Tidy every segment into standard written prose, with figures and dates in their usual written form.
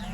Hi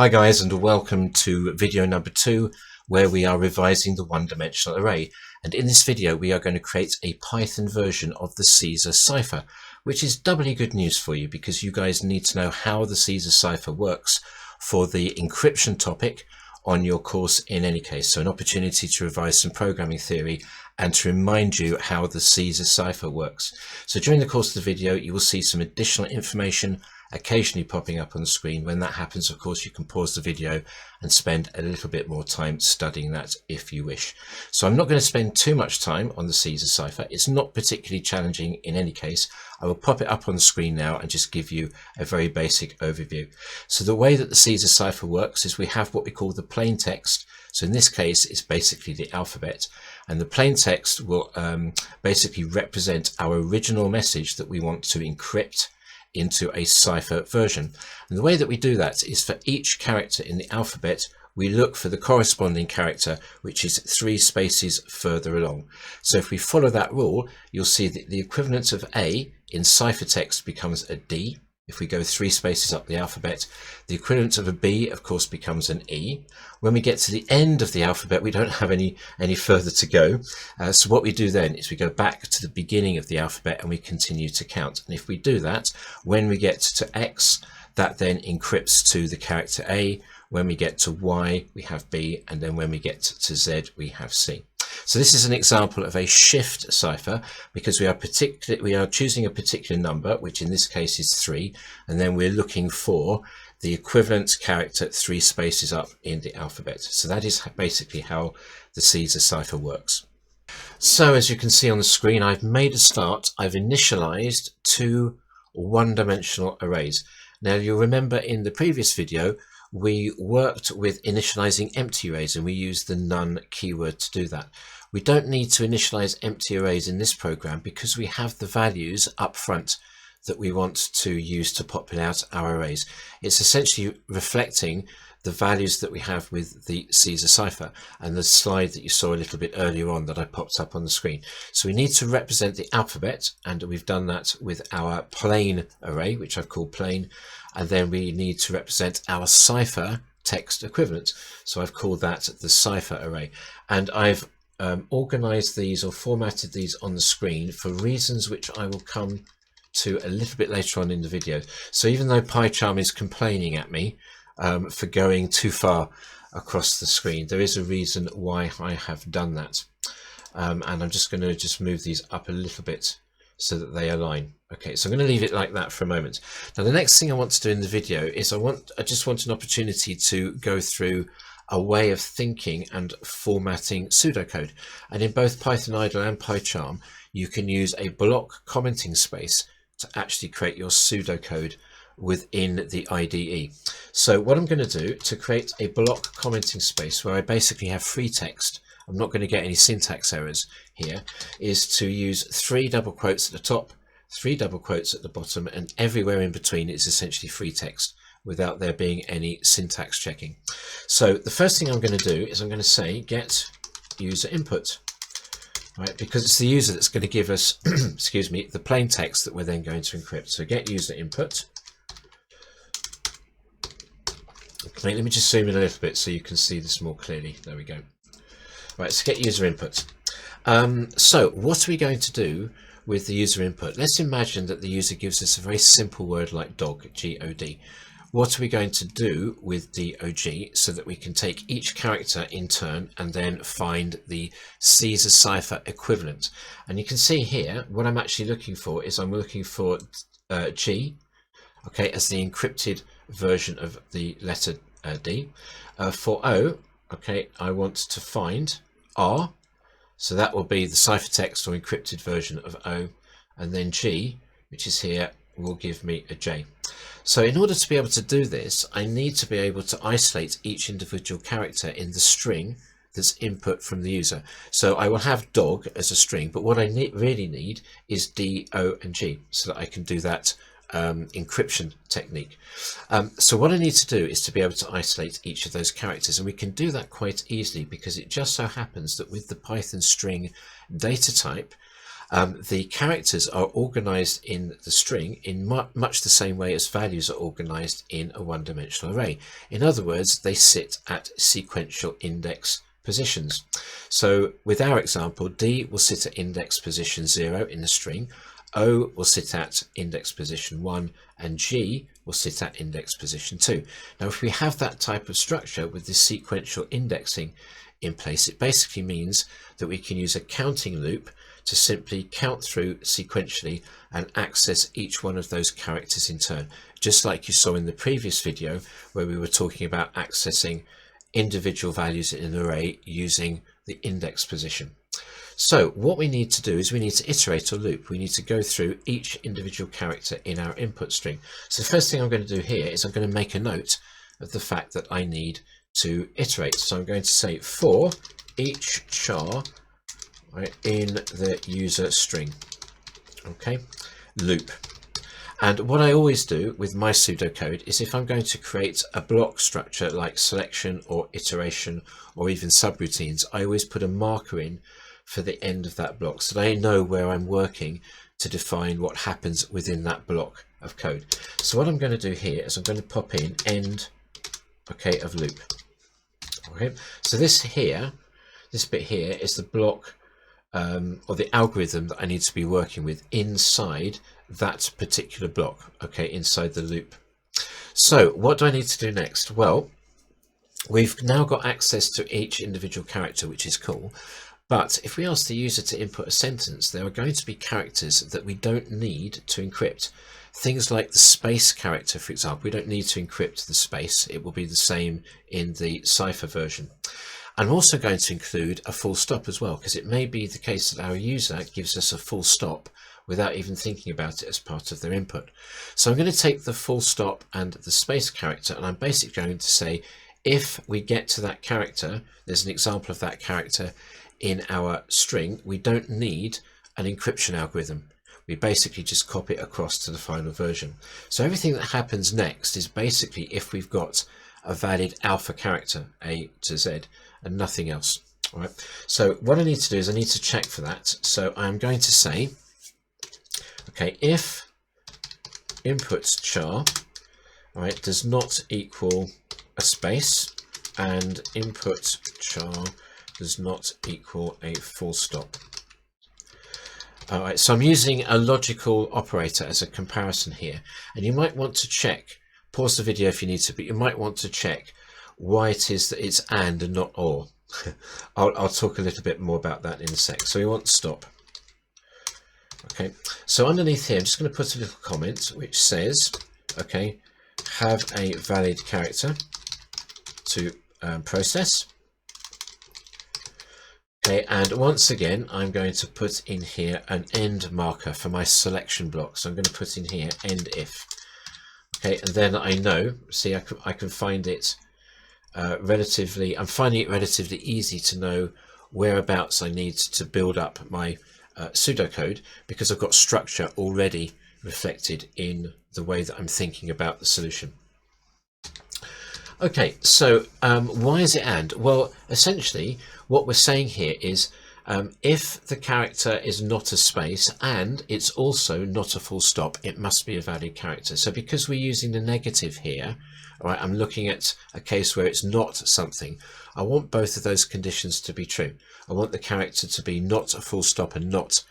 guys, and welcome to video number 2, where we are revising the one-dimensional array. And in this video we are going to create a Python version of the Caesar Cipher, which is doubly good news for you because you guys need to know how the Caesar Cipher works for the encryption topic on your course in any case. So an opportunity to revise some programming theory and to remind you how the Caesar Cipher works. So during the course of the video you will see some additional information occasionally popping up on the screen. When that happens, of course, you can pause the video and spend a little bit more time studying that if you wish. So I'm not going to spend too much time on the Caesar Cipher. It's not particularly challenging in any case. I will pop it up on the screen now and just give you a very basic overview. So the way that the Caesar Cipher works is we have what we call the plain text. So in this case, it's basically the alphabet, and the plain text will basically represent our original message that we want to encrypt into a cipher version. And the way that we do that is for each character in the alphabet we look for the corresponding character which is 3 spaces further along. So if we follow that rule, you'll see that the equivalent of A in ciphertext becomes a D. If we go 3 spaces up the alphabet, the equivalent of a B of course becomes an E. When we get to the end of the alphabet we don't have any further to go, so what we do then is we go back to the beginning of the alphabet and we continue to count. And if we do that, when we get to X, that then encrypts to the character A. When we get to Y we have B, and then when we get to Z we have C. So this is an example of a shift cipher because we are choosing a particular number, which in this case is 3, and then we're looking for the equivalent character 3 spaces up in the alphabet. So that is basically how the Caesar Cipher works. So as you can see on the screen, I've made a start. I've initialized 2 one-dimensional arrays. Now you'll remember in the previous video we worked with initializing empty arrays and we used the none keyword to do that. We don't need to initialize empty arrays in this program because we have the values up front that we want to use to populate out our arrays. It's essentially reflecting the values that we have with the Caesar Cipher and the slide that you saw a little bit earlier on that I popped up on the screen. So we need to represent the alphabet, and we've done that with our plain array, which I've called plain, and then we need to represent our cipher text equivalent. So I've called that the cipher array, and I've organized these or formatted these on the screen for reasons which I will come to a little bit later on in the video. So even though PyCharm is complaining at me for going too far across the screen, there is a reason why I have done that, and I'm just going to move these up a little bit so that they align. Okay, so I'm going to leave it like that for a moment. Now the next thing I want to do in the video is I just want an opportunity to go through a way of thinking and formatting pseudocode, and in both Python idle and PyCharm you can use a block commenting space to actually create your pseudocode within the IDE. So what I'm going to do to create a block commenting space where I basically have free text, I'm not going to get any syntax errors here, is to use 3 double quotes at the top, 3 double quotes at the bottom, and everywhere in between is essentially free text without there being any syntax checking. So the first thing I'm going to do is I'm going to say get user input, right, because it's the user that's going to give us excuse me, the plain text that we're then going to encrypt. So get user input. Okay, let me just zoom in a little bit so you can see this more clearly. There we go. Right, so get user input. So what are we going to do with the user input? Let's imagine that the user gives us a very simple word like dog, G-O-D. What are we going to do with DOG so that we can take each character in turn and then find the Caesar Cipher equivalent? And you can see here what I'm actually looking for is I'm looking for G, okay, as the encrypted version of the letter D. For O, okay, I want to find R, so that will be the ciphertext or encrypted version of O, and then G, which is here, will give me a J. So in order to be able to do this, I need to be able to isolate each individual character in the string that's input from the user. So I will have dog as a string, but what I really need is D, O, and G, so that I can do that encryption technique. So what I need to do is to be able to isolate each of those characters, and we can do that quite easily because it just so happens that with the Python string data type, the characters are organized in the string in much the same way as values are organized in a one-dimensional array. In other words, they sit at sequential index positions. So with our example, D will sit at index position 0 in the string, O will sit at index position 1, and G will sit at index position 2. Now, if we have that type of structure with this sequential indexing in place, it basically means that we can use a counting loop to simply count through sequentially and access each one of those characters in turn, just like you saw in the previous video where we were talking about accessing individual values in an array using the index position. So what we need to do is we need to iterate a loop. We need to go through each individual character in our input string. So the first thing I'm going to do here is I'm going to make a note of the fact that I need to iterate. So I'm going to say for each char in the user string, okay, loop. And what I always do with my pseudocode is if I'm going to create a block structure like selection or iteration or even subroutines, I always put a marker in for the end of that block so that I know where I'm working to define what happens within that block of code. So what I'm going to do here is I'm going to pop in end, okay, of loop. Okay, so this bit here is the block or the algorithm that I need to be working with inside that particular block, okay, inside the loop. So what do I need to do next? Well, we've now got access to each individual character, which is cool. But if we ask the user to input a sentence, there are going to be characters that we don't need to encrypt. Things like the space character, for example, we don't need to encrypt the space. It will be the same in the Cipher version. I'm also going to include a full stop as well, because it may be the case that our user gives us a full stop without even thinking about it as part of their input. So I'm going to take the full stop and the space character, and I'm basically going to say, if we get to that character, there's an example of that character in our string, we don't need an encryption algorithm. We basically just copy it across to the final version. So everything that happens next is basically if we've got a valid alpha character, A to Z, and nothing else. All right. So what I need to do is I need to check for that. So I'm going to say, okay, if inputs char, all right, does not equal a space, and input char does not equal a full stop. All right, so I'm using a logical operator as a comparison here, and you might want to check, pause the video if you need to, but you might want to check why it is that it's and not or. I'll talk a little bit more about that in a sec. So we want stop. Okay, so underneath here, I'm just going to put a little comment which says, okay, have a valid character to process. Okay, and once again, I'm going to put in here an end marker for my selection block. So I'm going to put in here end if. Okay, and then I know, see, I can find it I'm finding it relatively easy to know whereabouts I need to build up my pseudocode, because I've got structure already reflected in the way that I'm thinking about the solution. Okay, so why is it and? Well, essentially what we're saying here is if the character is not a space and it's also not a full stop, it must be a valid character. So because we're using the negative here, all right, I'm looking at a case where it's not something. I want both of those conditions to be true. I want the character to be not a full stop and not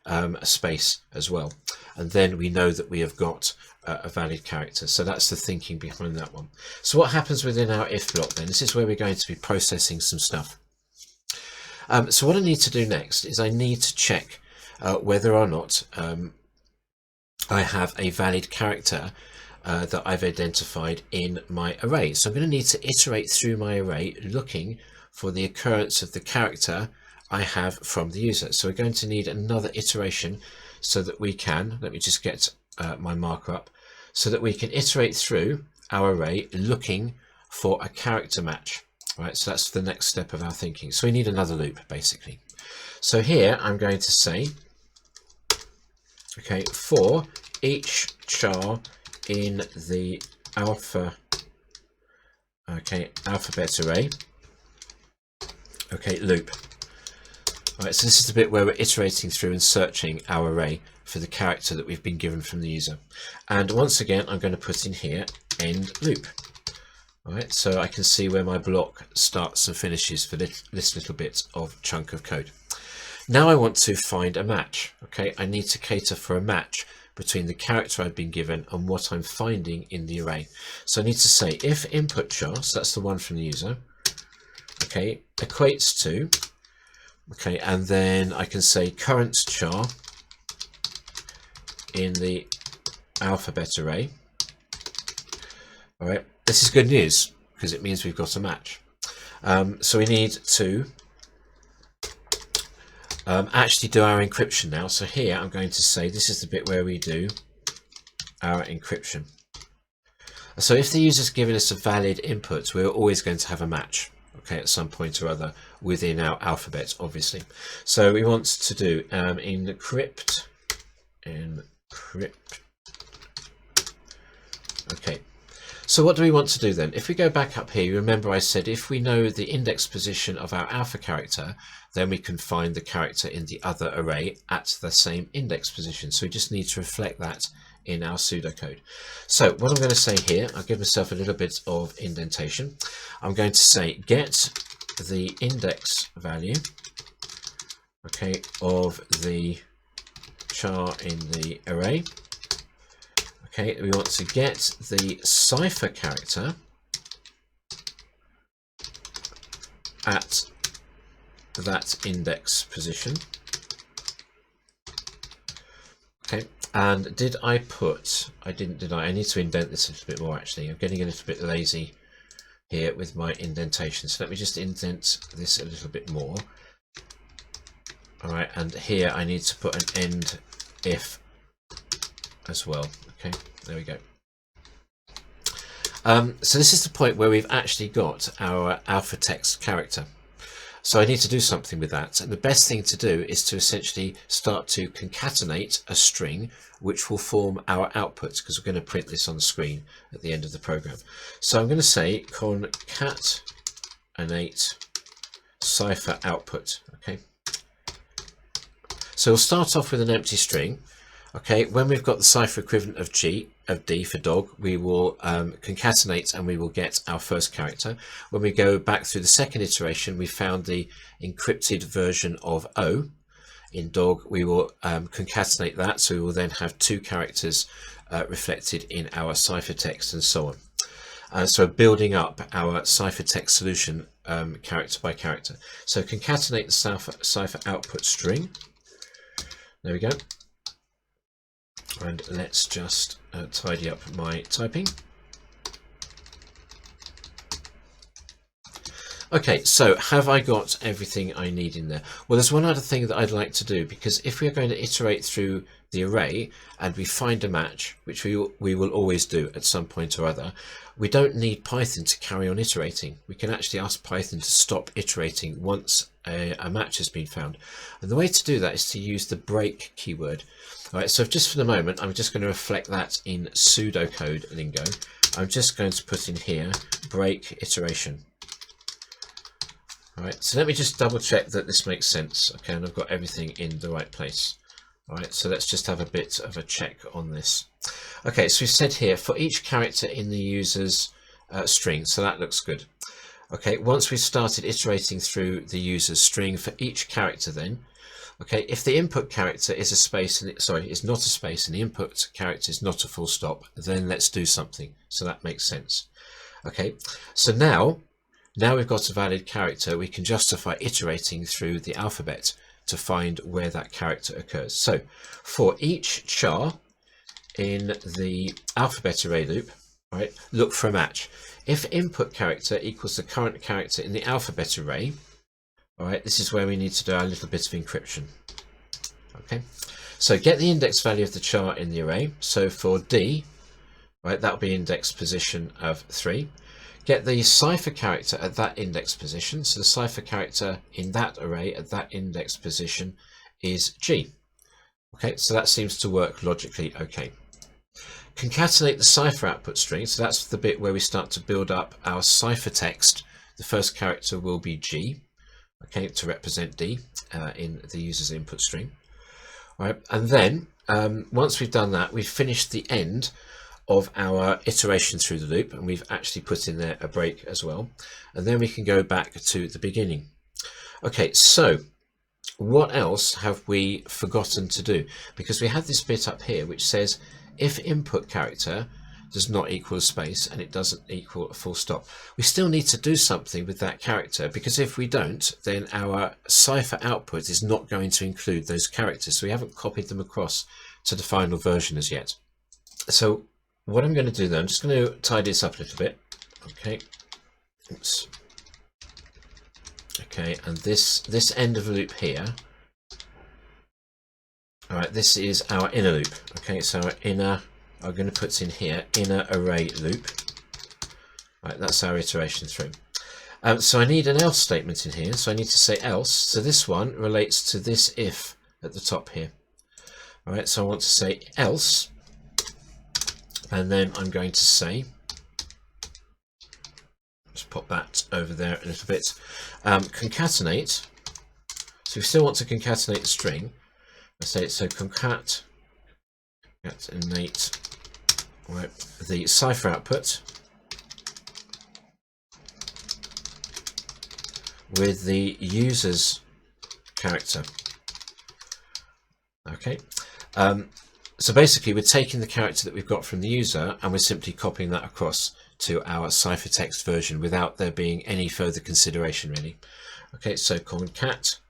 a space as well. And then we know that we have got a valid character. So that's the thinking behind that one. So what happens within our if block then? This is where we're going to be processing some stuff. So what I need to do next is I need to check whether or not I have a valid character that I've identified in my array. So I'm going to need to iterate through my array looking for the occurrence of the character I have from the user. So we're going to need another iteration so that we can, let me just get my marker up, so that we can iterate through our array looking for a character match. Right, so that's the next step of our thinking. So we need another loop, basically. So here I'm going to say, okay, for each char in the alphabet array, okay, loop. Right, so this is the bit where we're iterating through and searching our array for the character that we've been given from the user. And once again, I'm going to put in here end loop. All right, so I can see where my block starts and finishes for this little bit of chunk of code. Now I want to find a match. Okay, I need to cater for a match between the character I've been given and what I'm finding in the array. So I need to say if input char, so that's the one from the user, okay, equates to, okay, and then I can say current char in the alphabet array. All right, this is good news because it means we've got a match. So we need to actually do our encryption now. So here I'm going to say this is the bit where we do our encryption. So if the user's given us a valid input, we're always going to have a match, okay, at some point or other within our alphabet, obviously. So we want to do encrypt. Okay. So what do we want to do then? If we go back up here, you remember I said if we know the index position of our alpha character, then we can find the character in the other array at the same index position. So we just need to reflect that in our pseudocode. So what I'm going to say here, I'll give myself a little bit of indentation. I'm going to say get the index value, okay, of the char in the array. Okay, we want to get the cipher character at that index position. Okay, and did I put, I didn't, did I? I need to indent this a little bit more actually. I'm getting a little bit lazy here with my indentation. So let me just indent this a little bit more. All right, and here I need to put an end if as well. Okay, there we go. So this is the point where we've actually got our alpha text character. So I need to do something with that. And the best thing to do is to essentially start to concatenate a string which will form our output, because we're going to print this on the screen at the end of the program. So I'm going to say concatenate cipher output. Okay. So we'll start off with an empty string. Okay, when we've got the cipher equivalent of D for dog, we will concatenate and we will get our first character. When we go back through the second iteration, we found the encrypted version of O in dog. We will concatenate that, so we will then have two characters reflected in our ciphertext and so on. So building up our ciphertext solution character by character. So concatenate the cipher output string. There we go. And let's just tidy up my typing. Okay, so have I got everything I need in there? Well, there's one other thing that I'd like to do, because if we're going to iterate through the array and we find a match, which we will always do at some point or other, we don't need Python to carry on iterating. We can actually ask Python to stop iterating once a match has been found. And the way to do that is to use the break keyword. All right, so just for the moment, I'm just going to reflect that in pseudocode lingo. I'm just going to put in here break iteration. All right, so let me just double check that this makes sense. Okay, and I've got everything in the right place. All right, so let's just have a bit of a check on this. Okay, so we've said here for each character in the user's string, so that looks good. Okay, once we've started iterating through the user's string for each character then, okay, if the input character is a space, and is not a space, and the input character is not a full stop, then let's do something. So that makes sense. Okay, so now we've got a valid character, we can justify iterating through the alphabet to find where that character occurs. So for each char in the alphabet array loop, right, look for a match. If input character equals the current character in the alphabet array, all right, this is where we need to do our little bit of encryption. Okay, so get the index value of the char in the array. So for D, right, that'll be index position of 3. get the cipher character at that index position. So the cipher character in that array at that index position is G. Okay, so that seems to work logically okay. Concatenate the cipher output string. So that's the bit where we start to build up our cipher text. The first character will be G, okay, to represent D in the user's input stream. All right, and then once we've done that, we've finished the end of our iteration through the loop, and we've actually put in there a break as well, and then we can go back to the beginning. Okay, so what else have we forgotten to do? Because we had this bit up here which says if input character does not equal a space and it doesn't equal a full stop. We still need to do something with that character, because if we don't, then our cipher output is not going to include those characters. So we haven't copied them across to the final version as yet. So what I'm going to do then, I'm just going to tidy this up a little bit. Okay. Oops. Okay, and this end of the loop here. All right, this is our inner loop. Okay, so our inner, I'm going to put in here inner array loop. All right, that's our iteration through. So I need an else statement in here. So I need to say else. So this one relates to this if at the top here. All right, so I want to say else. And then I'm going to say, just pop that over there a little bit, concatenate. So we still want to concatenate the string. I say so concatenate, right, the cipher output with the user's character. Okay. So basically we're taking the character that we've got from the user and we're simply copying that across to our ciphertext version without there being any further consideration really. Okay, so concat,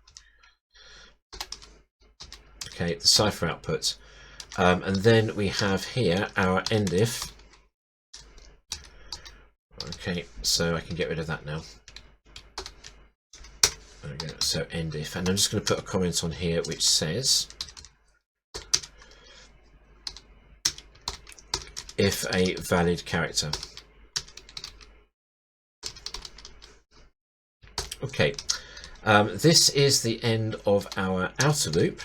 okay, the cipher output, and then we have here our end if. Okay, so I can get rid of that now. There we go, so end if, and I'm just going to put a comment on here which says if a valid character. Okay, this is the end of our outer loop.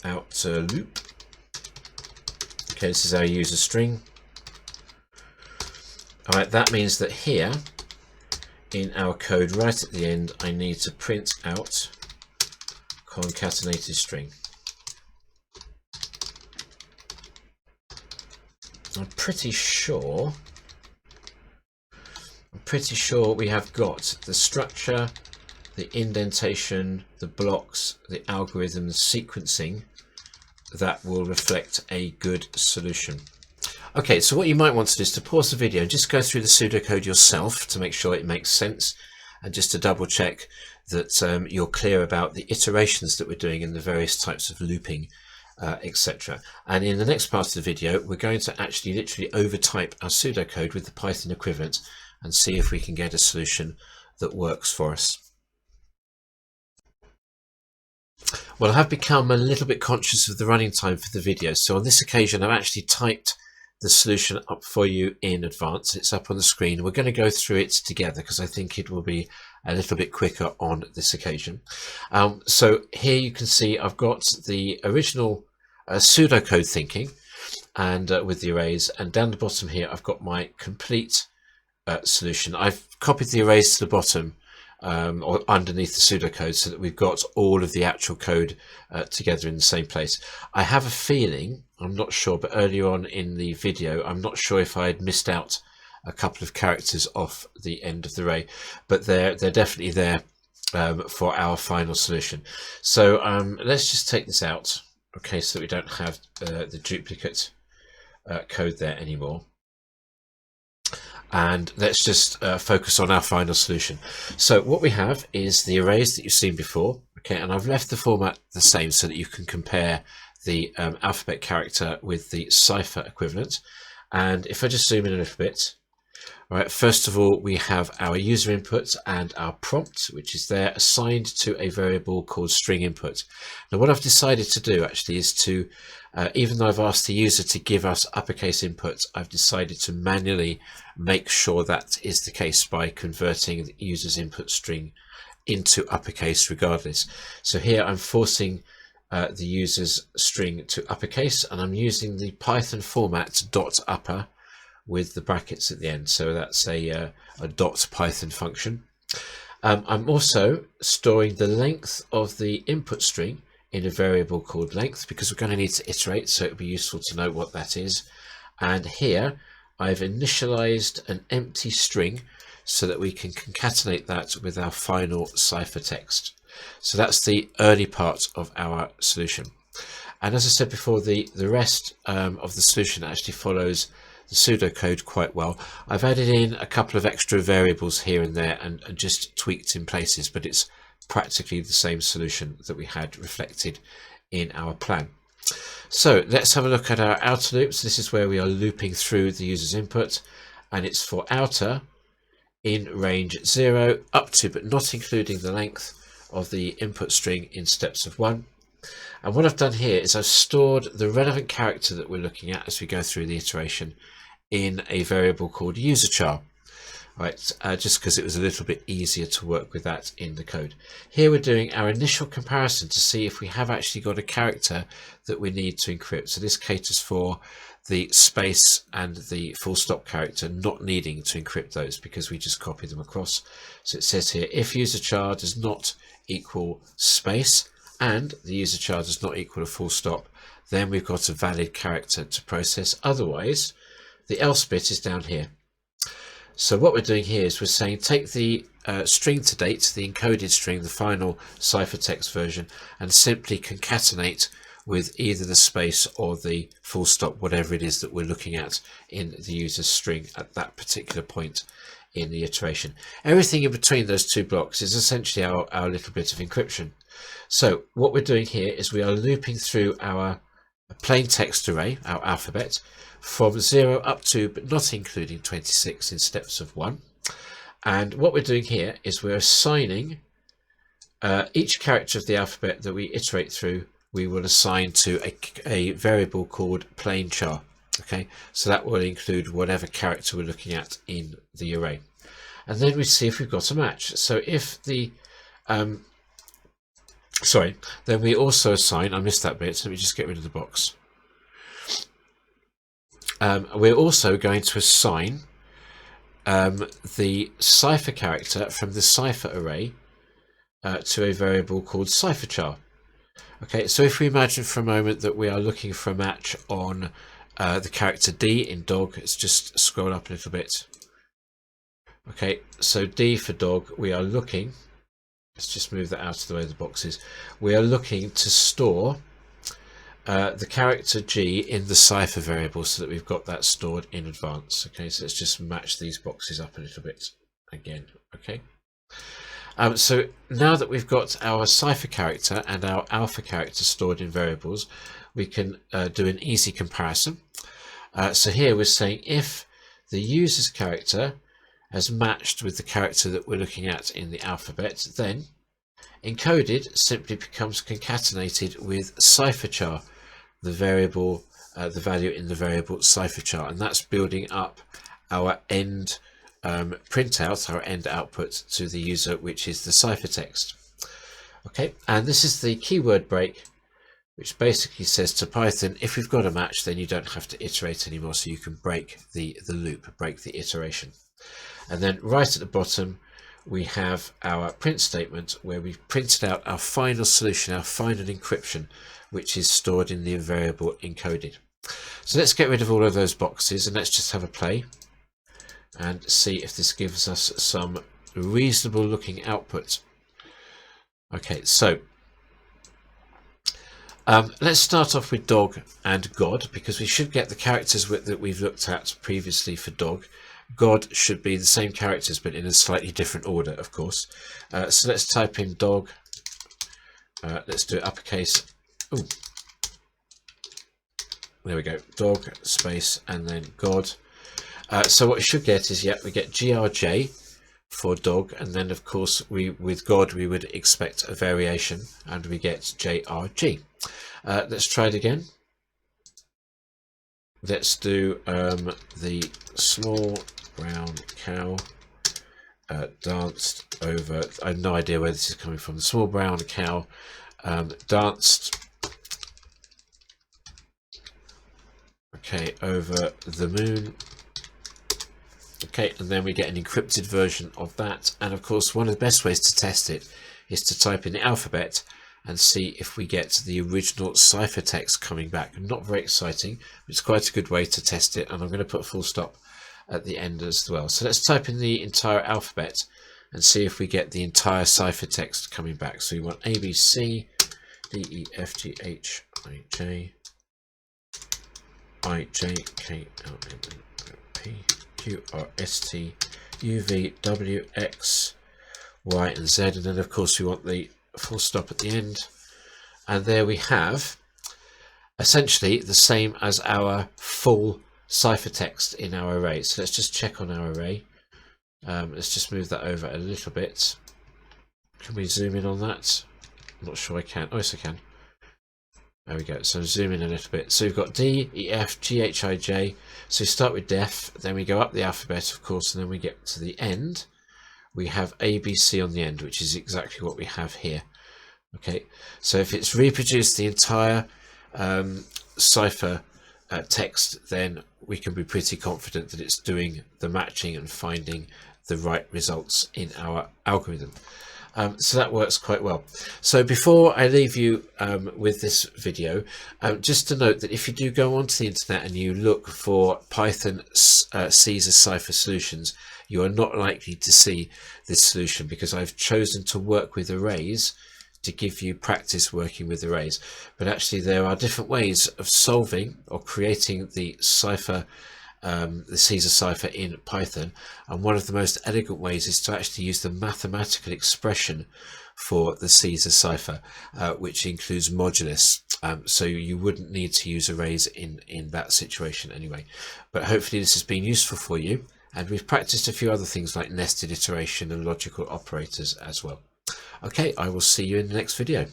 Outer loop. Okay, this is our user string. All right, that means that here in our code right at the end, I need to print out concatenated string. I'm pretty sure we have got the structure, the indentation, the blocks, the algorithm, the sequencing that will reflect a good solution. Okay, so what you might want to do is to pause the video and just go through the pseudocode yourself to make sure it makes sense, and just to double check that you're clear about the iterations that we're doing in the various types of looping, etc. And in the next part of the video, we're going to actually literally overtype our pseudocode with the Python equivalent and see if we can get a solution that works for us. Well, I have become a little bit conscious of the running time for the video, so on this occasion I've actually typed the solution up for you in advance. It's up on the screen. We're going to go through it together because I think it will be a little bit quicker on this occasion. So here you can see I've got the original pseudocode thinking and with the arrays, and down the bottom here I've got my complete solution. I've copied the arrays to the bottom or underneath the pseudocode so that we've got all of the actual code together in the same place. I have a feeling, I'm not sure, but earlier on in the video I'm not sure if I had missed out a couple of characters off the end of the array, but they're definitely there for our final solution. So let's just take this out, okay, so that we don't have the duplicate code there anymore. And let's just focus on our final solution. So what we have is the arrays that you've seen before, okay, and I've left the format the same so that you can compare the alphabet character with the cipher equivalent. And if I just zoom in a little bit, All right, first of all, we have our user input and our prompt, which is there assigned to a variable called string input. Now, what I've decided to do actually is to, even though I've asked the user to give us uppercase input, I've decided to manually make sure that is the case by converting the user's input string into uppercase regardless. So here I'm forcing the user's string to uppercase, and I'm using the Python format .upper with the brackets at the end. So that's a .python function. I'm also storing the length of the input string in a variable called length, because we're going to need to iterate, so it'll be useful to know what that is. And here I've initialized an empty string so that we can concatenate that with our final ciphertext. So that's the early part of our solution. And as I said before, the rest of the solution actually follows the pseudocode quite well. I've added in a couple of extra variables here and there and just tweaked in places, but it's practically the same solution that we had reflected in our plan. So let's have a look at our outer loops. This is where we are looping through the user's input, and it's for outer in range 0 up to but not including the length of the input string in steps of 1. And what I've done here is I've stored the relevant character that we're looking at as we go through the iteration in a variable called userchar, right? Just because it was a little bit easier to work with that in the code. Here we're doing our initial comparison to see if we have actually got a character that we need to encrypt. So this caters for the space and the full stop character, not needing to encrypt those because we just copy them across. So it says here, if userchar does not equal space and the userchar does not equal a full stop, then we've got a valid character to process. Otherwise, the else bit is down here. So what we're doing here is we're saying take the string to date, the encoded string, the final ciphertext version, and simply concatenate with either the space or the full stop, whatever it is that we're looking at in the user's string at that particular point in the iteration. Everything in between those two blocks is essentially our little bit of encryption. So what we're doing here is we are looping through our plain text array, our alphabet, from 0 up to but not including 26 in steps of 1. And what we're doing here is we're assigning each character of the alphabet that we iterate through, we will assign to a variable called plain char. Okay, so that will include whatever character we're looking at in the array. And then we see if we've got a match. So if the then we also assign, I missed that bit, so let me just get rid of the box. We're also going to assign the cipher character from the cipher array to a variable called cipherchar. Okay, so if we imagine for a moment that we are looking for a match on the character D in dog, let's just scroll up a little bit. Okay, so D for dog, we are looking, let's just move that out of the way of the boxes. We are looking to store the character G in the cipher variable so that we've got that stored in advance. Okay, so let's just match these boxes up a little bit again. Okay, so now that we've got our cipher character and our alpha character stored in variables, we can do an easy comparison. So here we're saying if the user's character has matched with the character that we're looking at in the alphabet, then encoded simply becomes concatenated with cipherchar, the variable, the value in the variable cipherchar, and that's building up our end printout, our end output to the user, which is the ciphertext. Okay, and this is the keyword break, which basically says to Python, if we've got a match, then you don't have to iterate anymore, so you can break the loop, break the iteration. And then right at the bottom, we have our print statement where we've printed out our final solution, our final encryption, which is stored in the variable encoded. So let's get rid of all of those boxes and let's just have a play and see if this gives us some reasonable looking output. Okay, so let's start off with dog and God, because we should get the characters that we've looked at previously for dog. God should be the same characters, but in a slightly different order, of course. So let's type in dog. Let's do it uppercase. Ooh. There we go. Dog, space, and then God. So what we should get is, we get grj for dog, and then of course with God we would expect a variation, and we get jrg. Let's try it again. Let's do the small brown cow danced over. I have no idea where this is coming from. The small brown cow danced over the moon. And then we get an encrypted version of that. And of course, one of the best ways to test it is to type in the alphabet and see if we get the original ciphertext coming back. Not very exciting, but it's quite a good way to test it. And I'm going to put a full stop at the end as well. So let's type in the entire alphabet and see if we get the entire ciphertext coming back. So we want A, B, C, D, E, F, G, H, I, J, K, L, M, N, P, Q, R, S, T, U, V, W, X, Y, and Z. And then of course we want the full stop at the end. And there we have essentially the same as our full ciphertext in our array. So let's just check on our array. Let's just move that over a little bit. Can we zoom in on that? I'm not sure I can. Oh, yes, I can. There we go. So zoom in a little bit. So we've got D, E, F, G, H, I, J. So we start with def, then we go up the alphabet, of course, and then we get to the end. We have A, B, C on the end, which is exactly what we have here. Okay, so if it's reproduced the entire cipher text, then we can be pretty confident that it's doing the matching and finding the right results in our algorithm. So that works quite well. So before I leave you with this video, just to note that if you do go onto the internet and you look for Python Caesar Cipher solutions, you are not likely to see this solution, because I've chosen to work with arrays to give you practice working with arrays. But actually there are different ways of solving or creating the cipher, the Caesar cipher in Python, and one of the most elegant ways is to actually use the mathematical expression for the Caesar cipher, which includes modulus. So you wouldn't need to use arrays in that situation anyway. But hopefully this has been useful for you, and we've practiced a few other things like nested iteration and logical operators as well. Okay, I will see you in the next video.